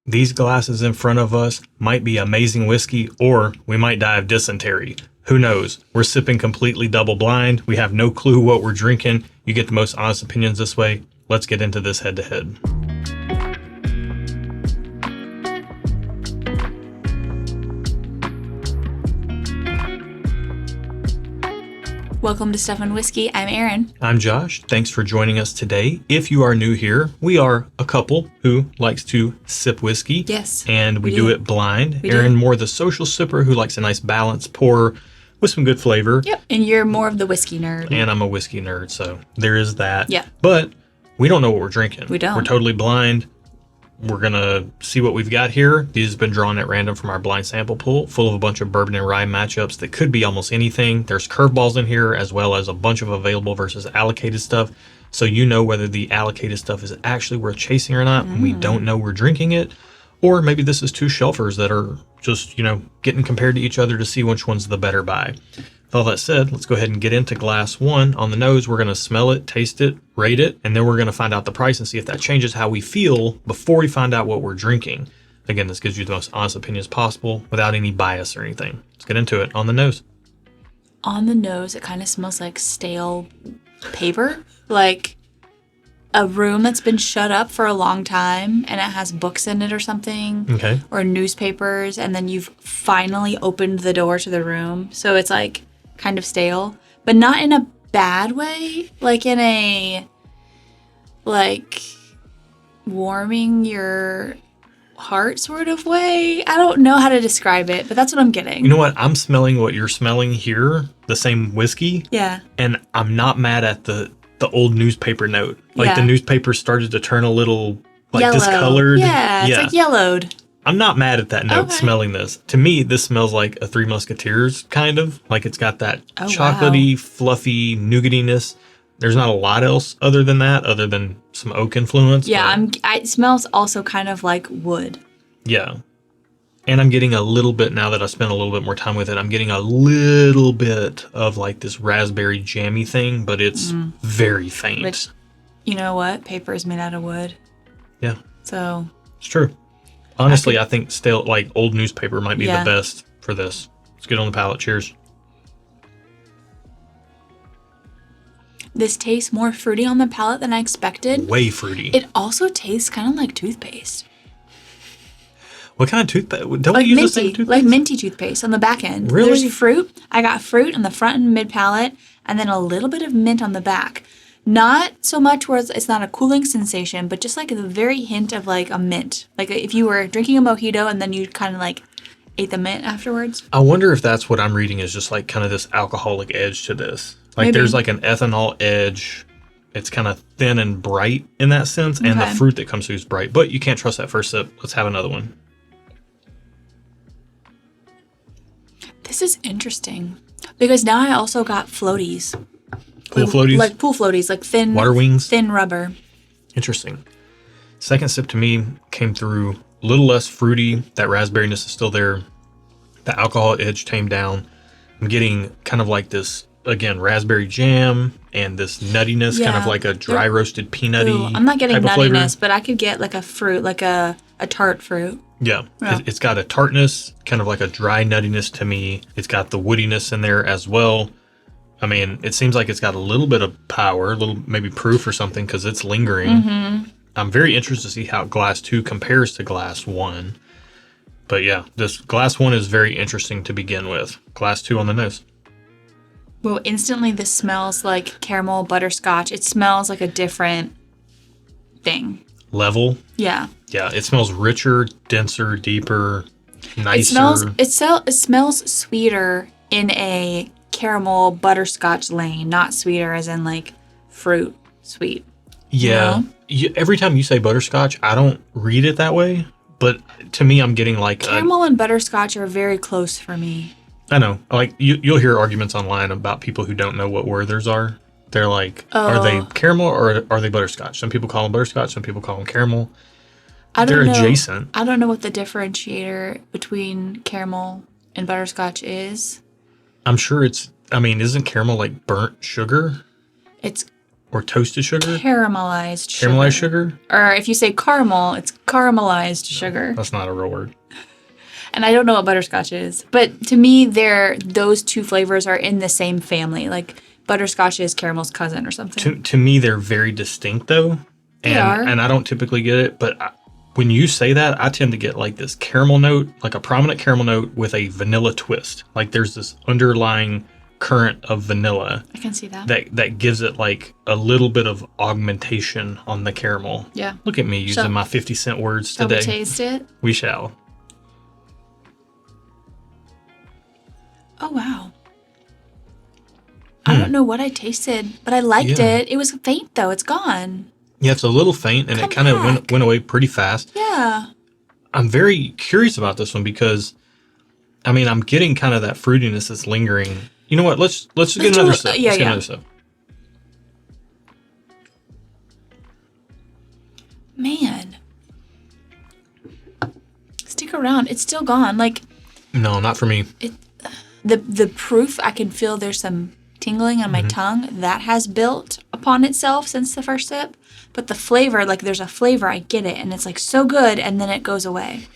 these glasses in front of us might be amazing whiskey, or we might die of dysentery. Who knows? We're sipping completely double blind. We have no clue what we're drinking. You get the most honest opinions this way. Let's get into this head to head. Welcome to Stuff and Whiskey. I'm Erin. I'm Josh. Thanks for joining us today. If you are new here, we are a couple who likes to sip whiskey. Yes. And we do it blind. We Erin, do. more the social sipper who likes a nice balanced pour with some good flavor. Yep. And you're more of the whiskey nerd. And I'm a whiskey nerd, so there is that. Yeah. But we don't know what we're drinking. We don't. We're totally blind. We're going to see what we've got here. These have been drawn at random from our blind sample pool, full of a bunch of bourbon and rye matchups that could be almost anything. There's curveballs in here, as well as a bunch of available versus allocated stuff. So you know whether the allocated stuff is actually worth chasing or not. We don't know we're drinking it. Or maybe this is two shelfers that are just, getting compared to each other to see which one's the better buy. With all that said, let's go ahead and get into glass one. On the nose, we're going to smell it, taste it, rate it, and then we're going to find out the price and see if that changes how we feel before we find out what we're drinking. Again, this gives you the most honest opinions possible without any bias or anything. Let's get into it. On the nose. On the nose, it kind of smells like stale paper. Like a room that's been shut up for a long time and it has books in it or something. Okay. Or newspapers, and then you've finally opened the door to the room. So it's like kind of stale, but not in a bad way, like in a warming your heart sort of way. I don't know how to describe it, but that's what I'm getting. You know what? I'm smelling what you're smelling here, the same whiskey. Yeah. And I'm not mad at the old newspaper note. Like the newspaper started to turn a little Yellow. discolored. Yeah, it's like yellowed. I'm not mad at that note smelling this. To me, this smells like a Three Musketeers, kind of. Like it's got that chocolatey, fluffy nougatiness. There's not a lot else other than that, other than some oak influence. Yeah, it smells also kind of like wood. Yeah. And I'm getting a little bit, now that I spent a little bit more time with it, I'm getting a little bit of like this raspberry jammy thing, but it's very faint. Which, you know what? Paper is made out of wood. Yeah. So. It's true. Honestly, I think stale, old newspaper might be the best for this. Let's get on the palate. Cheers. This tastes more fruity on the palate than I expected. Way fruity. It also tastes kind of like toothpaste. What kind of toothpaste? Don't we use the same toothpaste? Like minty toothpaste on the back end. Really? There's fruit. I got fruit on the front and mid palate, and then a little bit of mint on the back. Not so much where it's not a cooling sensation, but just like the very hint of like a mint. Like if you were drinking a mojito and then you kind of like ate the mint afterwards. I wonder if that's what I'm reading is just like kind of this alcoholic edge to this. Like Maybe. There's like an ethanol edge. It's kind of thin and bright in that sense, and the fruit that comes through is bright. But you can't trust that first sip. Let's have another one. This is interesting because now I also got floaties. Pool floaties? Like pool floaties, like thin Water wings? Thin rubber. Interesting. Second sip to me came through a little less fruity. That raspberryness is still there. The alcohol edge tamed down. I'm getting kind of like this, again, raspberry jam and this nuttiness, kind of like a dry roasted peanutty. I'm not getting type of flavor. nuttiness, but I could get like a fruit, like a tart fruit. Yeah. It's got a tartness, kind of like a dry nuttiness to me. It's got the woodiness in there as well. I mean, it seems like it's got a little bit of power, a little maybe proof or something because it's lingering. I'm very interested to see how glass 2 compares to glass 1. But yeah, this glass 1 is very interesting to begin with. Glass 2 on the nose. Well, instantly this smells like caramel butterscotch. It smells like a different thing. Level. Yeah. Yeah, it smells richer, denser, deeper, nicer. It smells sweeter in a caramel butterscotch lane, not sweeter as in like fruit sweet. Yeah. Every time you say butterscotch, I don't read it that way, but to me I'm getting like caramel and butterscotch are very close for me. I know. Like you'll hear arguments online about people who don't know what Werthers are. They're like, are they caramel or are they butterscotch? Some people call them butterscotch, some people call them caramel. They're adjacent. I don't know what the differentiator between caramel and butterscotch is. I'm sure isn't caramel like burnt sugar? or toasted sugar? Caramelized sugar. Caramelized sugar? Or if you say caramel, it's caramelized sugar. That's not a real word. And I don't know what butterscotch is. But to me, those two flavors are in the same family. Like butterscotch is caramel's cousin or something. To me, they're very distinct, though. They are. And I don't typically get it, but when you say that, I tend to get like this caramel note, like a prominent caramel note with a vanilla twist. Like there's this underlying current of vanilla. I can see that. That gives it like a little bit of augmentation on the caramel. Yeah. Look at me using my 50-cent words Shall today. we taste it? We shall. Oh, wow. I don't know what I tasted, but I liked it. It was faint, though. It's gone. Yeah, it's a little faint, and it kind of went away pretty fast. Yeah. I'm very curious about this one because, I mean, I'm getting kind of that fruitiness that's lingering. You know what? Let's get another sip. Yeah, let's get another sip. Man. Stick around. It's still gone. Like, no, not for me. The proof, I can feel there's some tingling on my tongue. That has built upon itself since the first sip. But the flavor, like there's a flavor, I get it. And it's like so good, and then it goes away.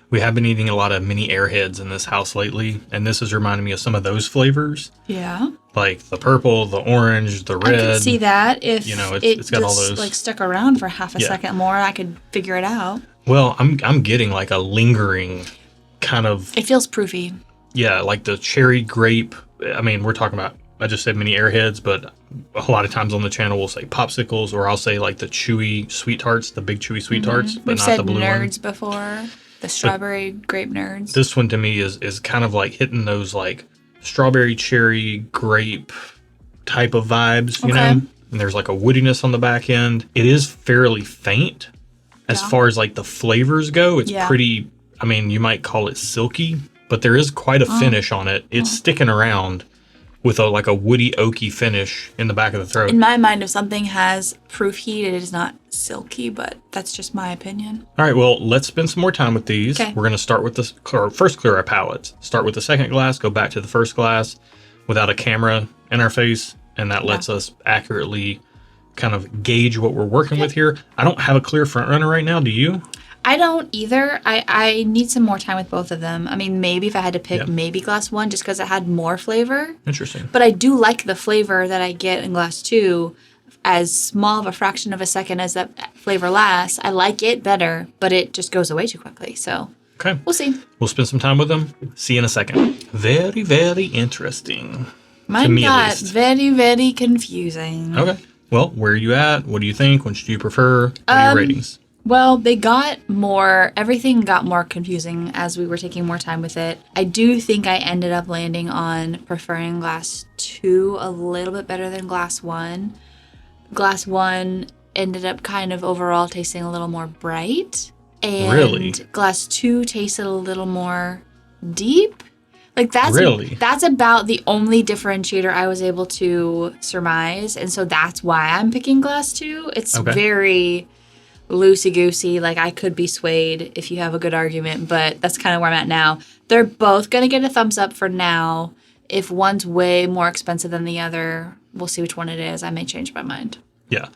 We have been eating a lot of mini airheads in this house lately, and this is reminding me of some of those flavors. Yeah. Like the purple, the orange, the red. I could see that if it's got all just those. like stuck around for half a second more, I could figure it out. Well, I'm getting like a lingering kind of. It feels proofy. Yeah, like the cherry grape. I mean, we're talking about, I just said mini airheads, but a lot of times on the channel we'll say popsicles, or I'll say like the chewy sweet tarts, the big chewy sweet tarts, but We've not said the blue nerds one. before. The strawberry grape nerds. This one to me is kind of like hitting those like strawberry, cherry, grape type of vibes, you know? And there's like a woodiness on the back end. It is fairly faint as far as like the flavors go. It's pretty, I mean, you might call it silky, but there is quite a finish on it. It's sticking around with a woody oaky finish in the back of the throat. In my mind, if something has proof heat, it is not silky, but that's just my opinion. All right, well, let's spend some more time with these. Okay. We're going to start with first clear our palates. Start with the second glass, go back to the first glass without a camera in our face, and that lets us accurately kind of gauge what we're working with here. I don't have a clear front runner right now. Do you? I don't either. I need some more time with both of them. I mean, maybe if I had to pick, maybe glass one, just because it had more flavor. Interesting. But I do like the flavor that I get in glass two. As small of a fraction of a second as that flavor lasts, I like it better, but it just goes away too quickly. So we'll see. We'll spend some time with them. See you in a second. Very, very interesting. Mine got very, very confusing. Okay. Well, where are you at? What do you think? Which do you prefer? What are your ratings? Well, everything got more confusing as we were taking more time with it. I do think I ended up landing on preferring glass two a little bit better than glass one. Glass one ended up kind of overall tasting a little more bright. And really? Glass two tasted a little more deep. Like that's about the only differentiator I was able to surmise. And so that's why I'm picking glass two. It's very loosey-goosey. Like I could be swayed if you have a good argument, but that's kind of where I'm at now. They're both going to get a thumbs up for now. If one's way more expensive than the other, we'll see which one it is. I may change my mind. Yeah.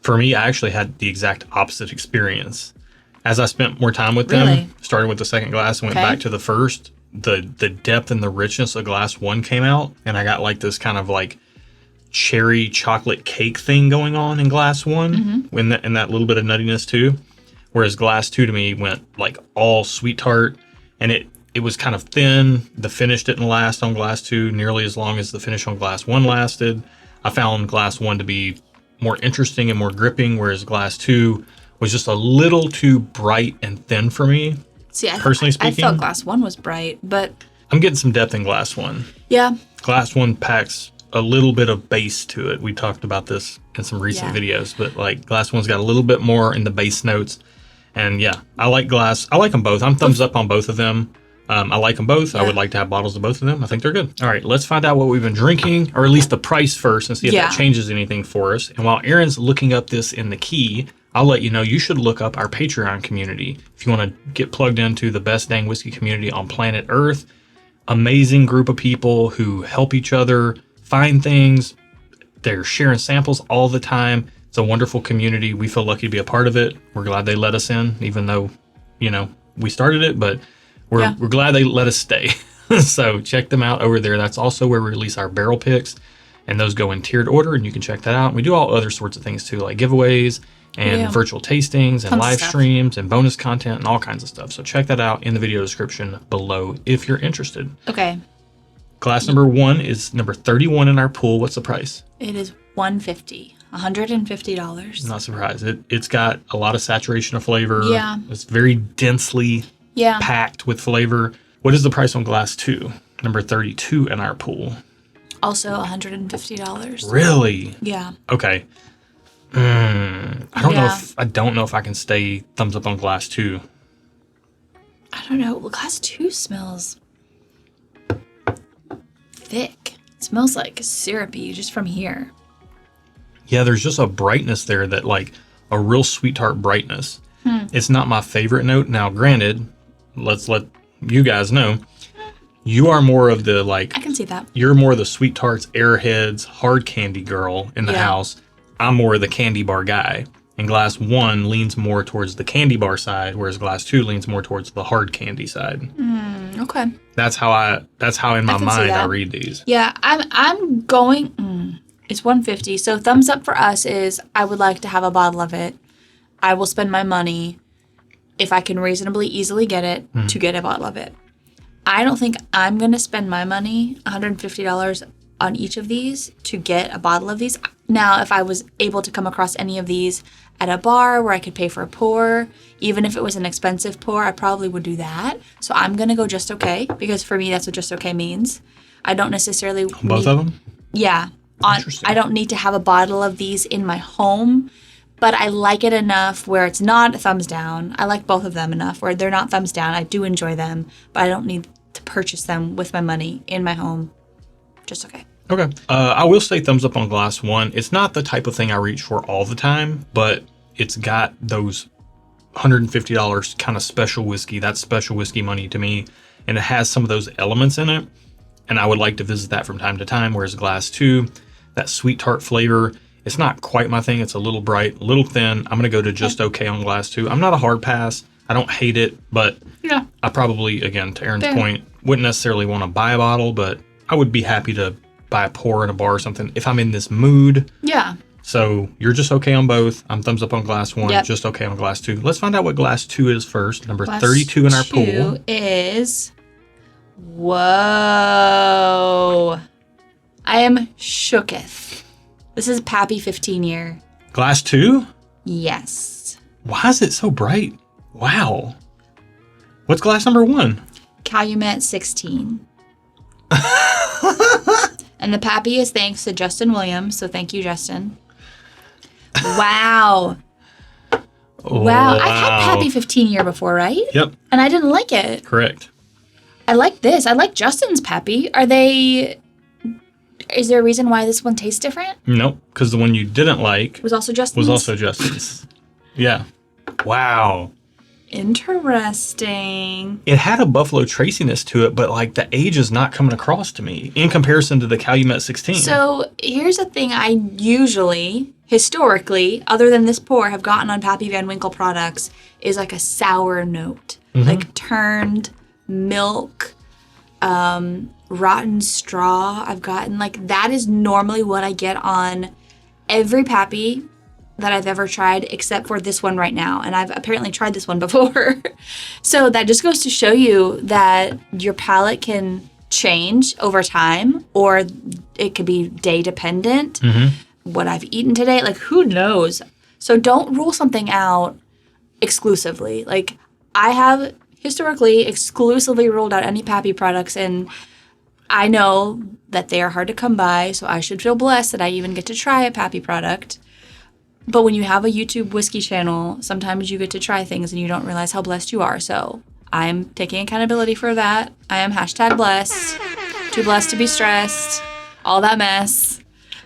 For me, I actually had the exact opposite experience. As I spent more time with them, starting with the second glass and went back to the first, the depth and the richness of glass one came out, and I got like this kind of like cherry chocolate cake thing going on in glass one, and that little bit of nuttiness too. Whereas glass two to me went like all sweet tart, and it was kind of thin. The finish didn't last on glass two nearly as long as the finish on glass one lasted. I found glass one to be more interesting and more gripping, whereas glass two was just a little too bright and thin for me. See, personally speaking, I felt glass one was bright, but I'm getting some depth in glass one. Yeah. Glass one packs a little bit of base to it. We talked about this in some recent videos, but like glass one's got a little bit more in the base notes. And yeah, I like them both. I'm thumbs up on both of them. I like them both. I would like to have bottles of both of them. I think they're good. All right, let's find out what we've been drinking, or at least the price first, and see if that changes anything for us. And while Erin's looking up this in the key, I'll let you know you should look up our Patreon community if you want to get plugged into the best dang whiskey community on planet Earth. Amazing group of people who help each other find things, They're sharing samples all the time. It's a wonderful community. We feel lucky to be a part of it. We're glad they let us in, even though, we started it, but we're glad they let us stay. So check them out over there. That's also where we release our barrel picks, and those go in tiered order, and you can check that out. And we do all other sorts of things too, like giveaways and virtual tastings and live streams and bonus content and all kinds of stuff. So check that out in the video description below if you're interested. Okay. Glass number 1 is number 31 in our pool. What's the price? It is $150. Not surprised. It's got a lot of saturation of flavor. Yeah. It's very densely packed with flavor. What is the price on glass 2? Number 32 in our pool. Also $150. Really? Yeah. Okay. I don't know if I can stay thumbs up on glass 2. I don't know. Well, glass 2 smells thick. It smells like syrupy just from here. Yeah, there's just a brightness there that like a real sweet tart brightness. It's not my favorite note. Now, granted, let's let you guys know, you are more of the like... I can see that. You're more of the sweet tarts, airheads, hard candy girl in the house. I'm more of the candy bar guy. And glass 1 leans more towards the candy bar side, whereas glass 2 leans more towards the hard candy side. Okay. That's how in my mind I read these. Yeah, I'm going... It's $150. So thumbs up for us is I would like to have a bottle of it. I will spend my money if I can reasonably easily get it to get a bottle of it. I don't think I'm going to spend my money, $150 on each of these to get a bottle of these. Now, if I was able to come across any of these at a bar where I could pay for a pour, even if it was an expensive pour, I probably would do that. So I'm going to go just okay, because for me, that's what just okay means. I don't necessarily... Both of them? Yeah. I don't need to have a bottle of these in my home, but I like it enough where it's not a thumbs down. I like both of them enough where they're not thumbs down. I do enjoy them, but I don't need to purchase them with my money in my home. Just okay. Okay. I will say thumbs up on glass 1. It's not the type of thing I reach for all the time, but it's got those $150 kind of special whiskey. That's special whiskey money to me, and it has some of those elements in it, and I would like to visit that from time to time, whereas glass 2, that sweet tart flavor, it's not quite my thing. It's a little bright, a little thin. I'm going to go to just okay on glass 2. I'm not a hard pass. I don't hate it, but I probably, again, to Erin's point, wouldn't necessarily want to buy a bottle, but I would be happy to buy a pour in a bar or something if I'm in this mood. Yeah. So you're just okay on both. I'm thumbs up on glass 1, just okay on glass 2. Let's find out what glass 2 is first. Number 32 in our pool. Glass 2 is... Whoa. I am shooketh. This is Pappy 15 year. Glass 2? Yes. Why is it so bright? Wow. What's glass number 1? Calumet 16. And the Pappy is thanks to Justin Williams, so thank you, Justin. Wow. Wow. I've had Pappy 15 year before, right? Yep. And I didn't like it. Correct. I like this. I like Justin's Pappy. Is there a reason why this one tastes different? Nope, because the one you didn't like was also Justin's. Yeah. Wow. Interesting. It had a Buffalo Traciness to it, but like the age is not coming across to me in comparison to the Calumet 16. So here's the thing I usually, historically, other than this pour, have gotten on Pappy Van Winkle products is like a sour note. Like turned milk, rotten straw. I've gotten like that is normally what I get on every Pappy that I've ever tried except for this one right now, and I've apparently tried this one before. So that just goes to show you that your palate can change over time, or it could be day dependent. What I've eaten today, like who knows. So don't rule something out exclusively. Like I have historically exclusively ruled out any Pappy products, and I know that they are hard to come by, so I should feel blessed that I even get to try a Pappy product. But when you have a YouTube whiskey channel, sometimes you get to try things and you don't realize how blessed you are. So I'm taking accountability for that. I am #blessed. Too blessed to be stressed. All that mess.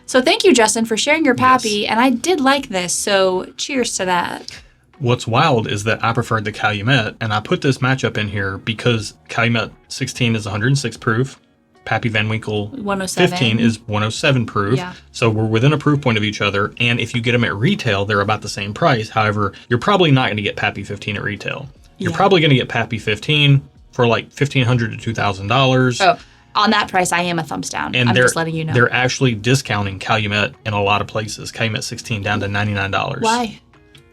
So thank you, Justin, for sharing your Pappy. Yes. And I did like this, so cheers to that. What's wild is that I preferred the Calumet, and I put this matchup in here because Calumet 16 is 106 proof, Pappy Van Winkle 107. 15 is 107 proof. Yeah. So we're within a proof point of each other. And if you get them at retail, they're about the same price. However, you're probably not going to get Pappy 15 at retail. You're Yeah. probably going to get Pappy 15 for like $1,500 to $2,000. Oh, on that price, I am a thumbs down. And I'm just letting you know. They're actually discounting Calumet in a lot of places. Calumet 16 down to $99. Why?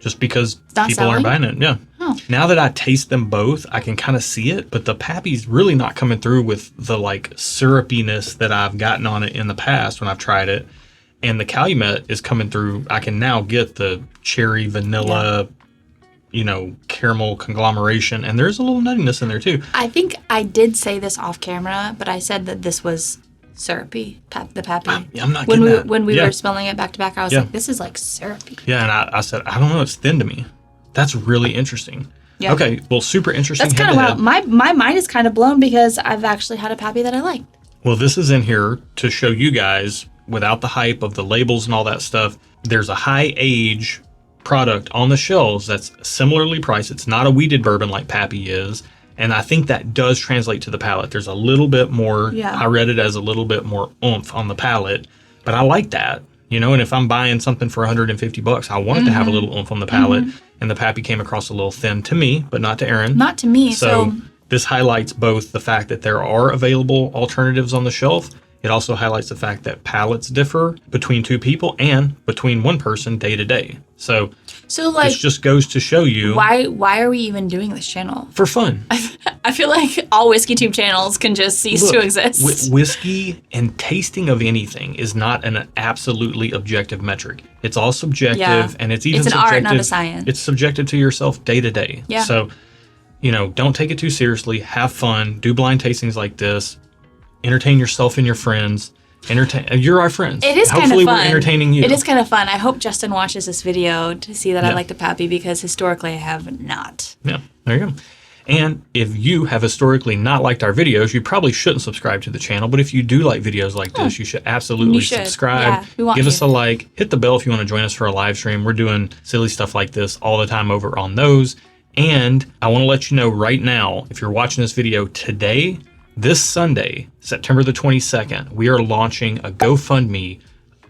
Just because not people aren't selling? buying it. Yeah. Oh. Now that I taste them both, I can kind of see it, but the Pappy's really not coming through with the like syrupiness that I've gotten on it in the past when I've tried it. And the Calumet is coming through. I can now get the cherry, vanilla, caramel conglomeration, and there's a little nuttiness in there too. I think I did say this off camera, but I said that this was syrupy, the Pappy. I'm not getting that. When we Yeah. were smelling it back to back, I was like, this is like syrupy. Yeah, and I said, I don't know, it's thin to me. That's really interesting. Yeah. Okay, well, super interesting. That's kind of head-to-head. wild. My mind is kind of blown because I've actually had a Pappy that I liked. Well, this is in here to show you guys, without the hype of the labels and all that stuff, there's a high age product on the shelves that's similarly priced. It's not a weeded bourbon like Pappy is. And I think that does translate to the palate. There's a little bit more, Yeah. I read it as a little bit more oomph on the palate, but I like that. And if I'm buying something for $150, I want it to have a little oomph on the palate. And the Pappy came across a little thin to me, but not to Aaron. Not to me. So This highlights both the fact that there are available alternatives on the shelf. It also highlights the fact that palates differ between two people and between one person day to day. So like, this just goes to show you why are we even doing this channel? for fun. I feel like all whiskey tube channels can just cease to Look, exist. Whiskey and tasting of anything is not an absolutely objective metric. It's all subjective, Yeah. and it's even It's an art, subjective. not a science. It's subjective to yourself day to day. Yeah. So, don't take it too seriously. Have fun. Do blind tastings like this. Entertain yourself and your friends. You're our friends. It is kind Hopefully of fun. we're entertaining you. It is kind of fun. I hope Justin watches this video to see that I Yeah. like the Pappy because historically I have not. Yeah, there you go. And if you have historically not liked our videos, you probably shouldn't subscribe to the channel. But if you do like videos like this, you should absolutely You should. subscribe. Yeah, we want Give us you. a like. Hit the bell if you want to join us for a live stream. We're doing silly stuff like this all the time over on those. And I want to let you know right now, if you're watching this video today, this Sunday, September the 22nd, we are launching a GoFundMe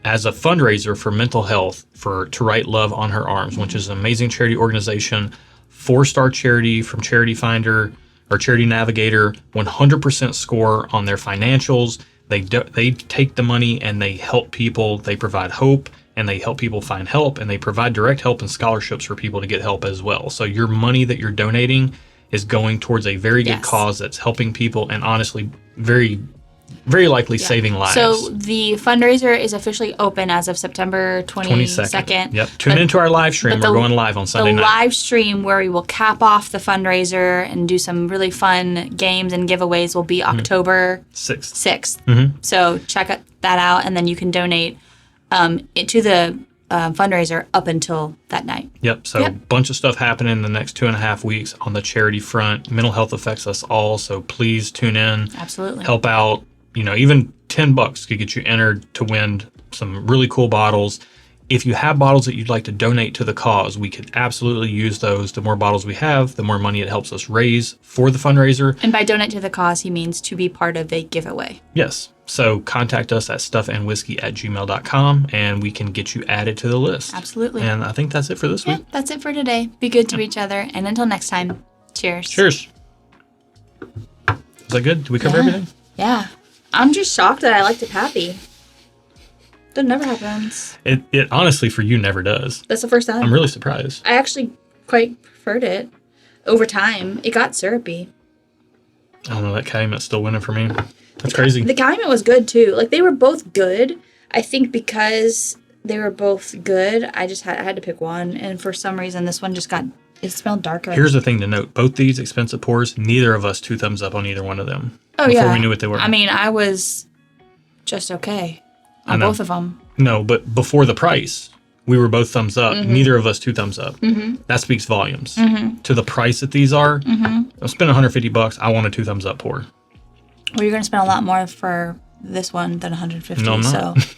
as a fundraiser for mental health to Write Love on Her Arms, which is an amazing charity organization, 4-star charity from Charity Finder or Charity Navigator, 100% score on their financials. They take the money and they help people. They provide hope and they help people find help, and they provide direct help and scholarships for people to get help as well. So your money that you're donating is going towards a very good Yes. cause that's helping people and honestly very, very likely saving lives. So the fundraiser is officially open as of September 22nd. Yep. Tune into our live stream. We're going live on Sunday the night. live stream where we will cap off the fundraiser and do some really fun games and giveaways will be October 6th. So check that out, and then you can donate to the fundraiser up until that night. Yep. So a bunch of stuff happening in the next 2.5 weeks on the charity front. Mental health affects us all, so please tune in. Absolutely. Help out. Even $10 could get you entered to win some really cool bottles. If you have bottles that you'd like to donate to the cause, we could absolutely use those. The more bottles we have, the more money it helps us raise for the fundraiser. And by donate to the cause, he means to be part of a giveaway. Yes. So contact us at stuffandwhiskey@gmail.com and we can get you added to the list. Absolutely. And I think that's it for this week. That's it for today. Be good to each other. And until next time, cheers. Cheers. Is that good? Did we cover everything? Yeah. I'm just shocked that I liked a Pappy. That never happens. It honestly for you never does. That's the first time. I'm really surprised. I actually quite preferred it. Over time, it got syrupy. I don't know, that Calumet's still winning for me. That's crazy. The Calumet was good too. Like they were both good. I think because they were both good, I had to pick one, and for some reason this one just it smelled darker. Here's the thing to note. Both these expensive pours, neither of us 2 thumbs up on either one of them. Oh, before yeah. we knew what they were. I mean, I was just okay I on know. both of them. No, but before the price, we were both thumbs up. Mm-hmm. Neither of us 2 thumbs up. That speaks volumes. To the price that these are, I'm spending $150. I want a 2 thumbs up pour. Well, you're going to spend a lot more for this one than 150. No, I'm not. So